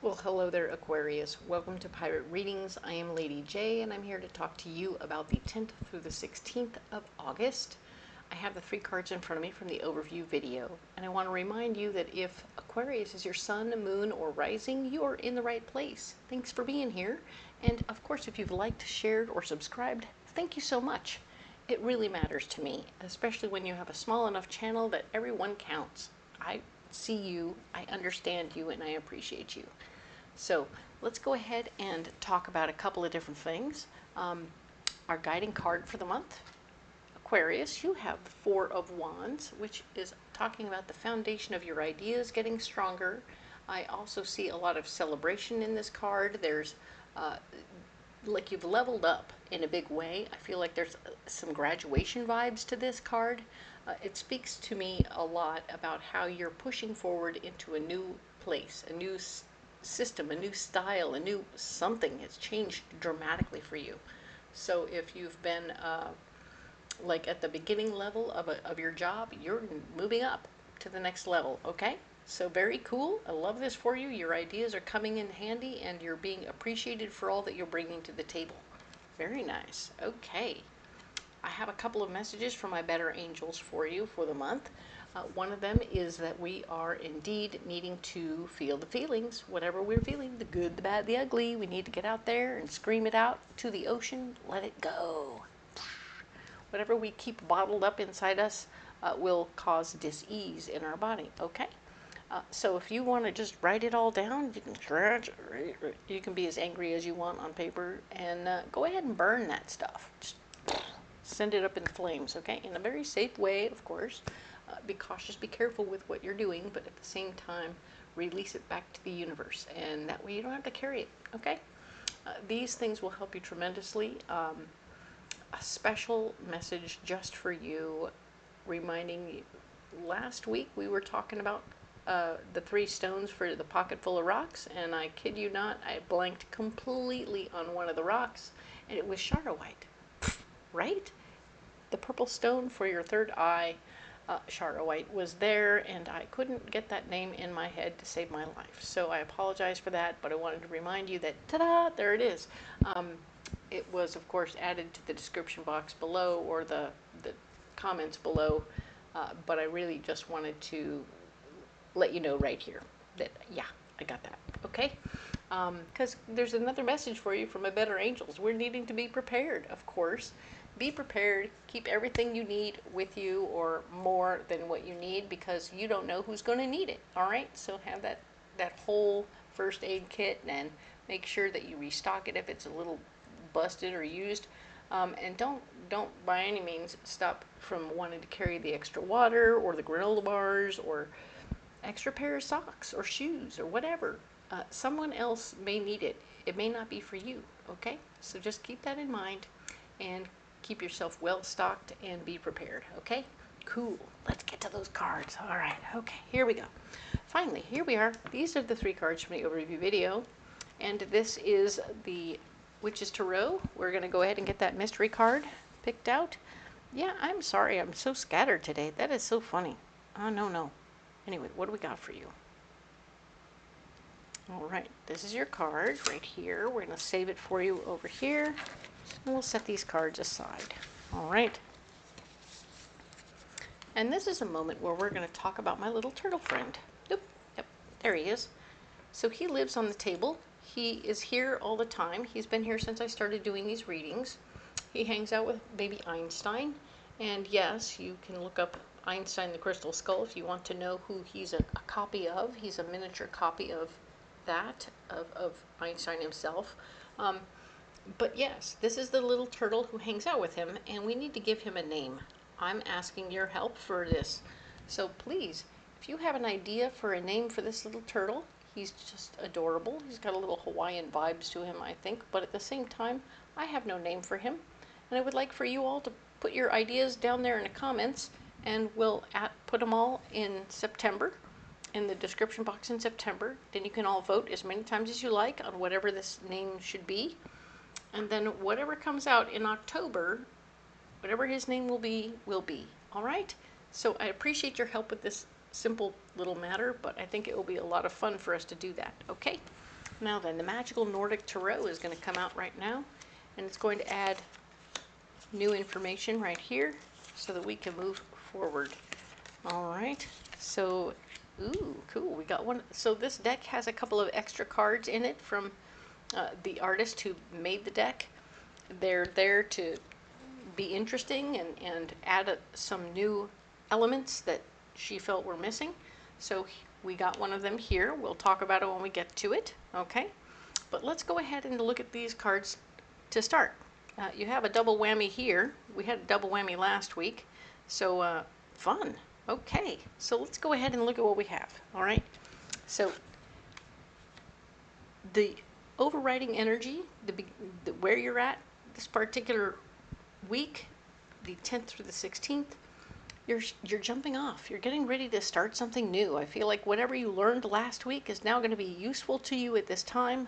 Well, hello there, Aquarius. Welcome to Pirate Readings. I am Lady J, and I'm here to talk to you about the 10th through the 16th of August. I have the 3 cards in front of me from the overview video, and I want to remind you that if Aquarius is your sun, moon, or rising, you are in the right place. Thanks for being here. And of course, if you've liked, shared, or subscribed, thank you so much. It really matters to me, especially when you have a small enough channel that everyone counts. I see you, I understand you, and I appreciate you. So let's go ahead and talk about a couple of different things. Our guiding card for the month, Aquarius, you have the 4 of Wands, which is talking about the foundation of your ideas getting stronger. I also see a lot of celebration in this card. There's like you've leveled up in a big way. I feel like there's some graduation vibes to this card. It speaks to me a lot about how you're pushing forward into a new place, a new system, a new style, a new something has changed dramatically for you. So if you've been like at the beginning level of your job, you're moving up to the next level, okay? So very cool. I love this for you. Your ideas are coming in handy and you're being appreciated for all that you're bringing to the table. Very nice. Okay. I have a couple of messages from my better angels for you for the month. One of them is that we are indeed needing to feel the feelings, whatever we're feeling, the good, the bad, the ugly. We need to get out there and scream it out to the ocean. Let it go. Whatever we keep bottled up inside us will cause dis-ease in our body, okay? So if you want to just write it all down, you can be as angry as you want on paper, and go ahead and burn that stuff. Just send it up in flames, okay? In a very safe way, of course. Be cautious, be careful with what you're doing, but at the same time, release it back to the universe, and that way you don't have to carry it, okay? These things will help you tremendously. A special message just for you, reminding you, last week we were talking about the 3 stones for the pocket full of rocks, and I kid you not, I blanked completely on one of the rocks, and it was Charoite, right? The purple stone for your 3rd eye, Charoite, was there, and I couldn't get that name in my head to save my life. So I apologize for that, but I wanted to remind you that, ta-da, there it is. It was, of course, added to the description box below or the comments below, but I really just wanted to let you know right here that, yeah, I got that, okay? Because there's another message for you from my better angels. We're needing to be prepared, of course. Be prepared. Keep everything you need with you, or more than what you need, because you don't know who's going to need it, all right? So have that whole first aid kit, and make sure that you restock it if it's a little busted or used. And don't by any means stop from wanting to carry the extra water or the granola bars or extra pair of socks or shoes or whatever. Someone else may need it. It may not be for you, okay? So just keep that in mind and keep yourself well stocked and be prepared, okay? Cool. Let's get to those cards. All right, okay, here we go. Finally, here we are. These are the 3 cards from the overview video, and this is the Witch's Tarot. We're going to go ahead and get that mystery card picked out. Yeah, I'm sorry, I'm so scattered today. That is so funny. Oh, no. Anyway, what do we got for you? All right, this is your card right here. We're going to save it for you over here. And we'll set these cards aside. All right. And this is a moment where we're going to talk about my little turtle friend. Yep, there he is. So he lives on the table. He is here all the time. He's been here since I started doing these readings. He hangs out with baby Einstein. And yes, you can look up Einstein the Crystal Skull if you want to know who he's a copy of. He's a miniature copy of that, of Einstein himself. But yes, this is the little turtle who hangs out with him, and we need to give him a name. I'm asking your help for this. So please, if you have an idea for a name for this little turtle, he's just adorable. He's got a little Hawaiian vibes to him, I think, but at the same time, I have no name for him. And I would like for you all to put your ideas down there in the comments, and we'll put them all in September, in the description box in September. Then you can all vote as many times as you like on whatever this name should be. And then whatever comes out in October, whatever his name will be, all right? So I appreciate your help with this simple little matter, but I think it will be a lot of fun for us to do that, okay? Now then, the Magical Nordic Tarot is going to come out right now, and it's going to add new information right here so that we can move forward. All right, so, ooh, cool, we got one. So this deck has a couple of extra cards in it from the artist who made the deck. They're there to be interesting and add some new elements that she felt were missing. So we got one of them here. We'll talk about it when we get to it, okay? But let's go ahead and look at these cards to start. You have a double whammy here. We had a double whammy last week, so fun. Okay, so let's go ahead and look at what we have, all right? So the overriding energy, where you're at this particular week, the 10th through the 16th, you're jumping off. You're getting ready to start something new. I feel like whatever you learned last week is now going to be useful to you at this time.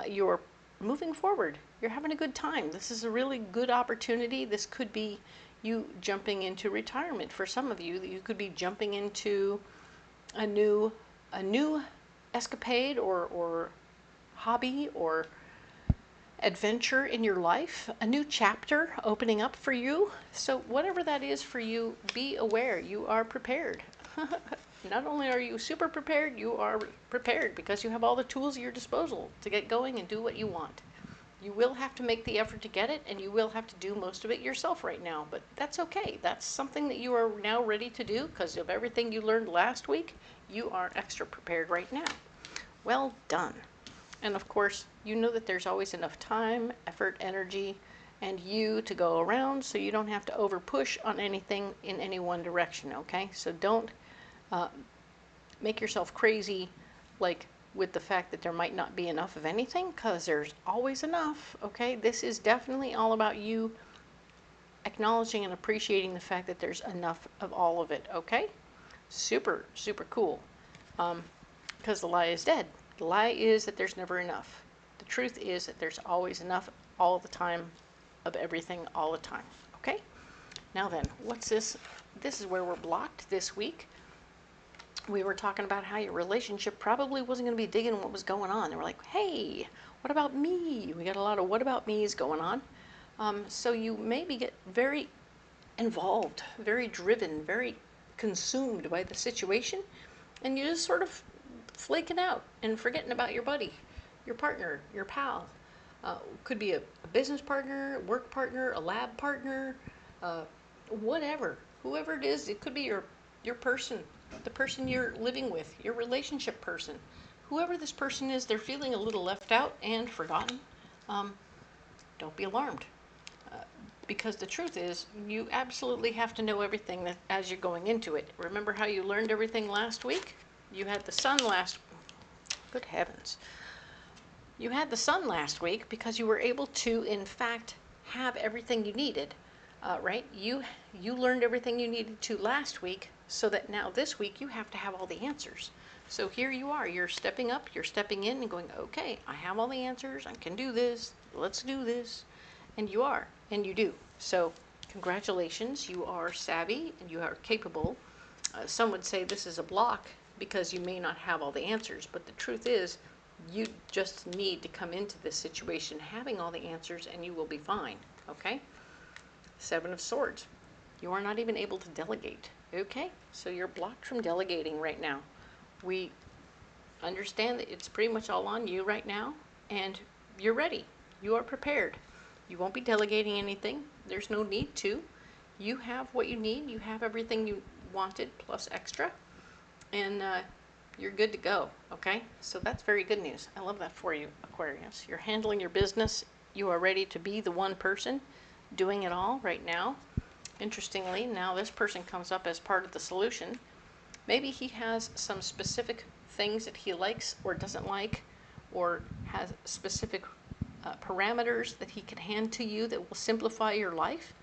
You're moving forward. You're having a good time. This is a really good opportunity. This could be you jumping into retirement for some of you. You could be jumping into a new escapade or hobby or adventure in your life, a new chapter opening up for you. So whatever that is for you, be aware you are prepared. Not only are you super prepared, you are prepared because you have all the tools at your disposal to get going and do what you want. You will have to make the effort to get it, and you will have to do most of it yourself right now, but that's okay. That's something that you are now ready to do because of everything you learned last week. You are extra prepared right now. Well done. And of course, you know that there's always enough time, effort, energy, and you to go around, so you don't have to over push on anything in any one direction, okay? So don't make yourself crazy, like with the fact that there might not be enough of anything, because there's always enough, okay? This is definitely all about you acknowledging and appreciating the fact that there's enough of all of it, okay? Super, super cool. Because the lie is dead. The lie is that there's never enough. The truth is that there's always enough all the time of everything all the time. Okay? Now then, what's this? This is where we're blocked this week. We were talking about how your relationship probably wasn't going to be digging what was going on. They were like, hey, what about me? We got a lot of what about me's going on. So you maybe get very involved, very driven, very consumed by the situation, and you just sort of flaking out and forgetting about your buddy, your partner, your pal. Could be a business partner, work partner, a lab partner, whatever. Whoever it is, it could be your person, the person you're living with, your relationship person. Whoever this person is, they're feeling a little left out and forgotten. Don't be alarmed. Because the truth is, you absolutely have to know everything that, as you're going into it. Remember how you learned everything last week? You had the sun good heavens. You had the sun last week because you were able to, in fact, have everything you needed, right? You learned everything you needed to last week, so that now this week you have to have all the answers. So here you are, you're stepping up, you're stepping in and going, okay, I have all the answers, I can do this, let's do this. And you are, and you do. So congratulations, you are savvy and you are capable. Some would say this is a block because you may not have all the answers, but the truth is you just need to come into this situation having all the answers and you will be fine, okay? 7 of Swords. You are not even able to delegate, okay? So you're blocked from delegating right now. We understand that it's pretty much all on you right now, and you're ready. You are prepared. You won't be delegating anything. There's no need to. You have what you need. You have everything you wanted plus extra, and you're good to go, okay? So that's very good news. I love that for you, Aquarius. You're handling your business. You are ready to be the one person doing it all right now. Interestingly, now this person comes up as part of the solution. Maybe he has some specific things that he likes or doesn't like, or has specific parameters that he can hand to you that will simplify your life.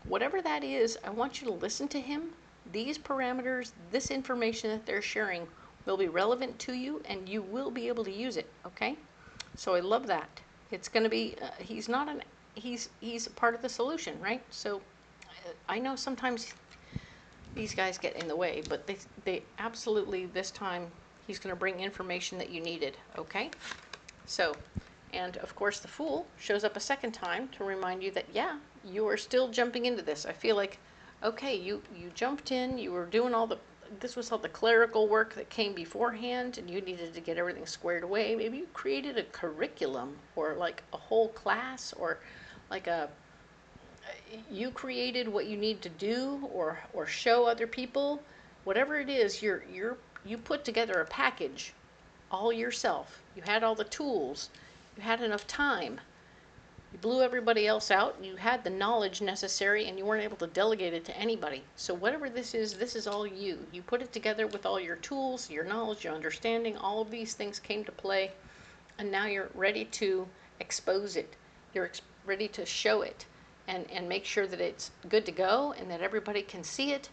Whatever that is, I want you to listen to him. These parameters, this information that they're sharing will be relevant to you, and you will be able to use it, okay? So I love that. It's going to be, he's a part of the solution, right? So I know sometimes these guys get in the way, but they absolutely, this time, he's going to bring information that you needed, okay? So, and of course the Fool shows up a second time to remind you that, yeah, you are still jumping into this. I feel like, okay, you jumped in, you were doing all the, this was all the clerical work that came beforehand, and you needed to get everything squared away. Maybe you created a curriculum, or like a whole class, or like you created what you need to do, or show other people. Whatever it is, you put together a package all yourself. You had all the tools. You had enough time. You blew everybody else out. You had the knowledge necessary, and you weren't able to delegate it to anybody. So whatever this is all you. You put it together with all your tools, your knowledge, your understanding. All of these things came to play, and now you're ready to expose it. You're ready to show it, and make sure that it's good to go and that everybody can see it,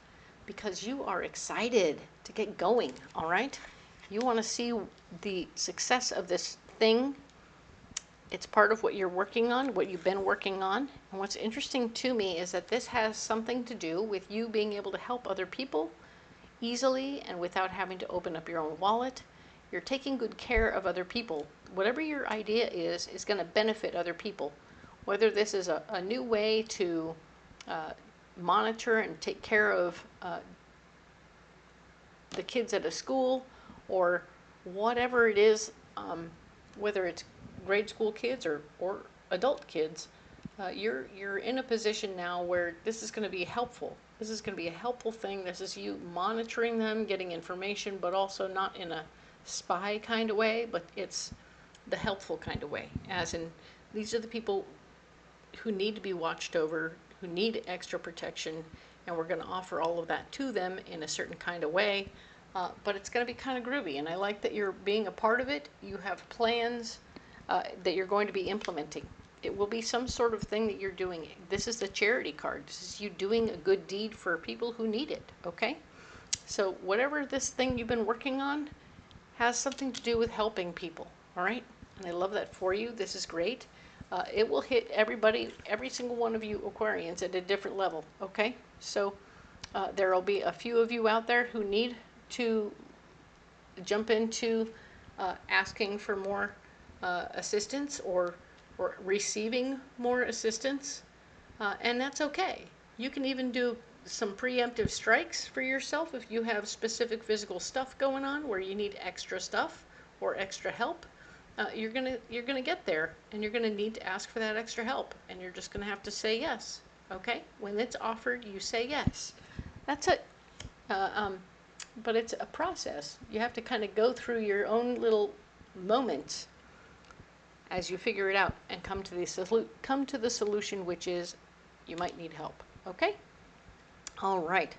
because you are excited to get going, all right? You want to see the success of this thing. It's part of what you're working on, what you've been working on. And what's interesting to me is that this has something to do with you being able to help other people easily and without having to open up your own wallet. You're taking good care of other people. Whatever your idea is going to benefit other people. Whether this is a new way to monitor and take care of the kids at a school, or whatever it is, whether it's grade school kids or adult kids, you're in a position now where this is going to be helpful. This is going to be a helpful thing. This is you monitoring them, getting information, but also not in a spy kind of way, but it's the helpful kind of way. As in, these are the people who need to be watched over, who need extra protection, and we're going to offer all of that to them in a certain kind of way. But it's going to be kind of groovy, and I like that you're being a part of it. You have plans that you're going to be implementing. It will be some sort of thing that you're doing. This is the charity card. This is you doing a good deed for people who need it, okay? So whatever this thing you've been working on has something to do with helping people, all right? And I love that for you. This is great. It will hit everybody, every single one of you Aquarians at a different level, okay? So there will be a few of you out there who need to jump into asking for more assistance, or receiving more assistance, and that's okay. You can even do some preemptive strikes for yourself if you have specific physical stuff going on where you need extra stuff or extra help. You're gonna get there, and you're gonna need to ask for that extra help, and you're just gonna have to say yes. Okay? When it's offered, you say yes. That's it. But it's a process. You have to kind of go through your own little moments as you figure it out and come to the solution, which is you might need help. Okay? All right.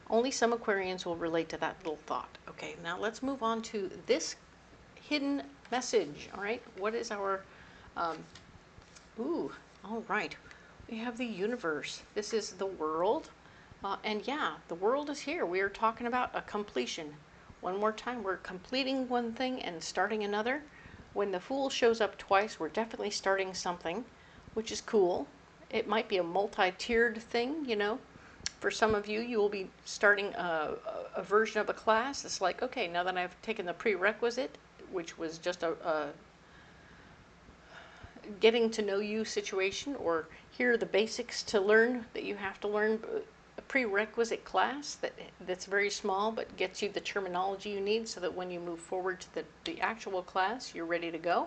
Only some Aquarians will relate to that little thought. Okay, now let's move on to this hidden message. All right, what is our all right, we have the universe. This is the world. And yeah, the world is here. We are talking about a completion. One more time, we're completing one thing and starting another. When the Fool shows up twice, we're definitely starting something, which is cool. It might be a multi-tiered thing, you know. For some of you, you will be starting a version of a class. It's like, okay, now that I've taken the prerequisite, which was just a getting to know you situation, or here are the basics to learn that you have to learn, a prerequisite class that's very small but gets you the terminology you need so that when you move forward to the actual class, you're ready to go.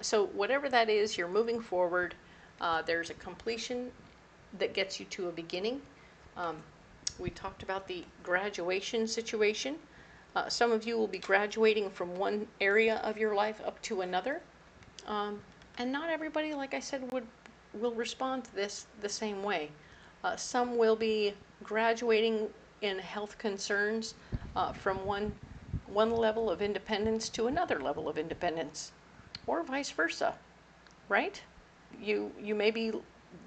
So whatever that is, you're moving forward. There's a completion that gets you to a beginning. We talked about the graduation situation. Some of you will be graduating from one area of your life up to another. And not everybody, like I said, will respond to this the same way. Some will be graduating in health concerns from one level of independence to another level of independence, or vice versa, right? You may be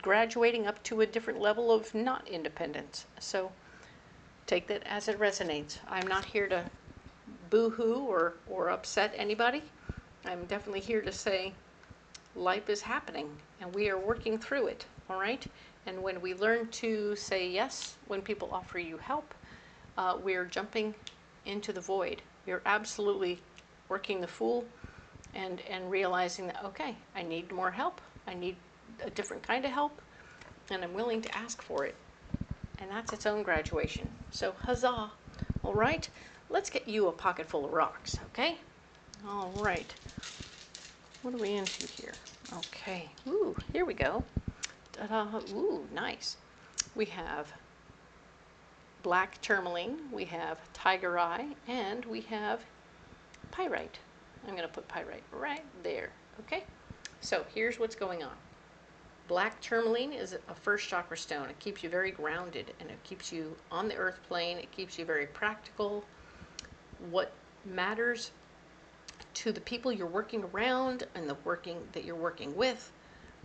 graduating up to a different level of not independence. So take that as it resonates. I'm not here to boo-hoo or upset anybody. I'm definitely here to say life is happening and we are working through it, all right? And when we learn to say yes when people offer you help, we're jumping into the void. You're absolutely working the Fool and realizing that, okay, I need more help. I need a different kind of help, and I'm willing to ask for it. And that's its own graduation. So huzzah. All right, let's get you a pocket full of rocks, okay? All right. What are we into here? Okay. Ooh, here we go. Ta-da. Ooh, nice. We have black tourmaline, we have tiger eye, and we have pyrite. I'm going to put pyrite right there, okay? So here's what's going on. Black tourmaline is a first chakra stone. It keeps you very grounded, and it keeps you on the earth plane. It keeps you very practical. What matters to the people you're working around and the working that you're working with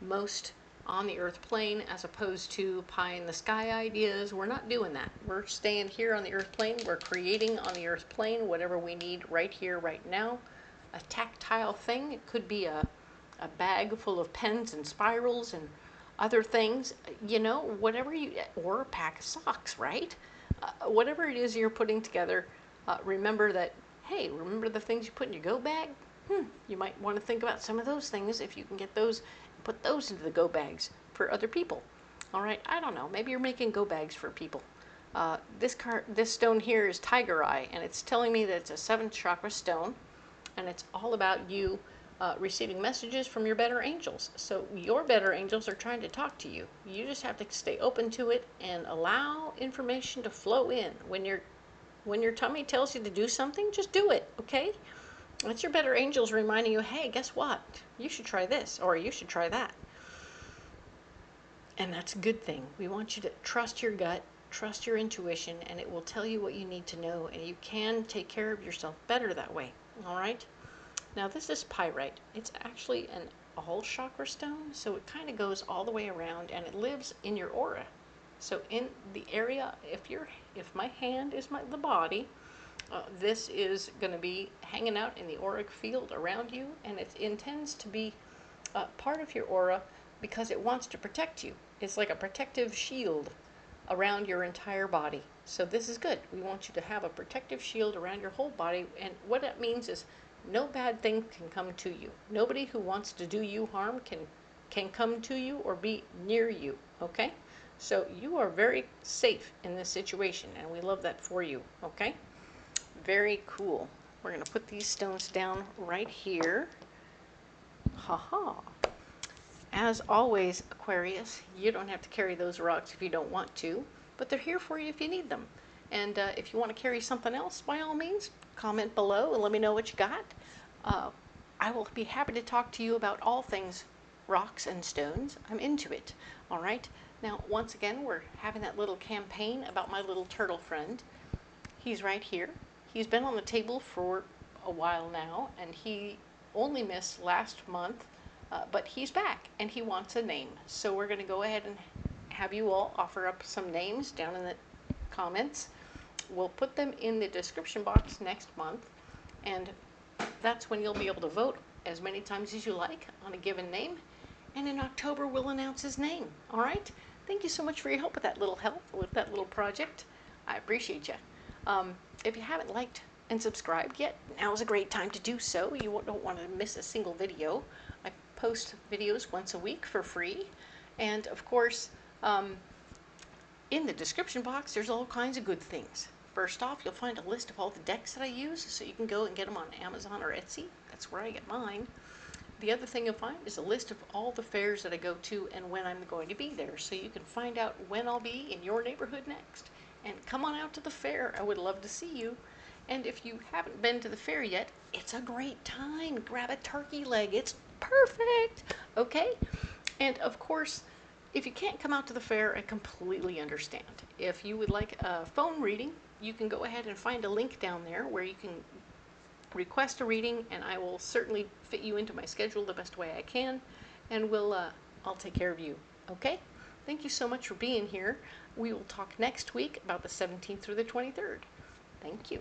most on the earth plane, as opposed to pie in the sky ideas. We're not doing that. We're staying here on the earth plane. We're creating on the earth plane whatever we need right here, right now. A tactile thing. It could be a bag full of pens and spirals and other things, you know, whatever you, or a pack of socks, right? Whatever it is you're putting together, remember that, hey, remember the things you put in your go bag? You might want to think about some of those things if you can get those, put those into the go bags for other people. All right, I don't know, maybe you're making go bags for people. This stone here is tiger eye, and it's telling me that it's a 7th chakra stone, and it's all about you receiving messages from your better angels. So your better angels are trying to talk to you. You just have to stay open to it and allow information to flow in. When your tummy tells you to do something, just do it, okay? That's your better angels reminding you, hey, guess what? You should try this, or you should try that. And that's a good thing. We want you to trust your gut, trust your intuition, and it will tell you what you need to know, and you can take care of yourself better that way, all right? Now this is pyrite. It's actually an all chakra stone, so it kind of goes all the way around, and it lives in your aura. So in the area, if my hand is the body, this is going to be hanging out in the auric field around you, and it intends to be part of your aura because it wants to protect you. It's like a protective shield around your entire body. So this is good. We want you to have a protective shield around your whole body, and what that means is no bad thing can come to you. Nobody who wants to do you harm can come to you or be near you, okay? So you are very safe in this situation, and we love that for you, okay? Very cool. We're going to put these stones down right here. Ha-ha. As always, Aquarius, you don't have to carry those rocks if you don't want to, but they're here for you if you need them. And if you want to carry something else, by all means, comment below and let me know what you got. I will be happy to talk to you about all things rocks and stones. I'm into it. All right. Now, once again, we're having that little campaign about my little turtle friend. He's right here. He's been on the table for a while now, and he only missed last month, but he's back, and he wants a name. So we're going to go ahead and have you all offer up some names down in the comments. We'll put them in the description box next month, and that's when you'll be able to vote as many times as you like on a given name. And in October, we'll announce his name. All right? Thank you so much for your help with that little project. I appreciate you. If you haven't liked and subscribed yet, now is a great time to do so. You don't want to miss a single video. I post videos once a week for free. And of course, in the description box, there's all kinds of good things. First off, you'll find a list of all the decks that I use, so you can go and get them on Amazon or Etsy. That's where I get mine. The other thing you'll find is a list of all the fairs that I go to and when I'm going to be there, so you can find out when I'll be in your neighborhood next. And come on out to the fair. I would love to see you. And if you haven't been to the fair yet, it's a great time. Grab a turkey leg. It's perfect. Okay? And of course, if you can't come out to the fair, I completely understand. If you would like a phone reading, you can go ahead and find a link down there where you can request a reading, and I will certainly fit you into my schedule the best way I can, and I'll take care of you. Okay? Thank you so much for being here. We will talk next week about the 17th through the 23rd. Thank you.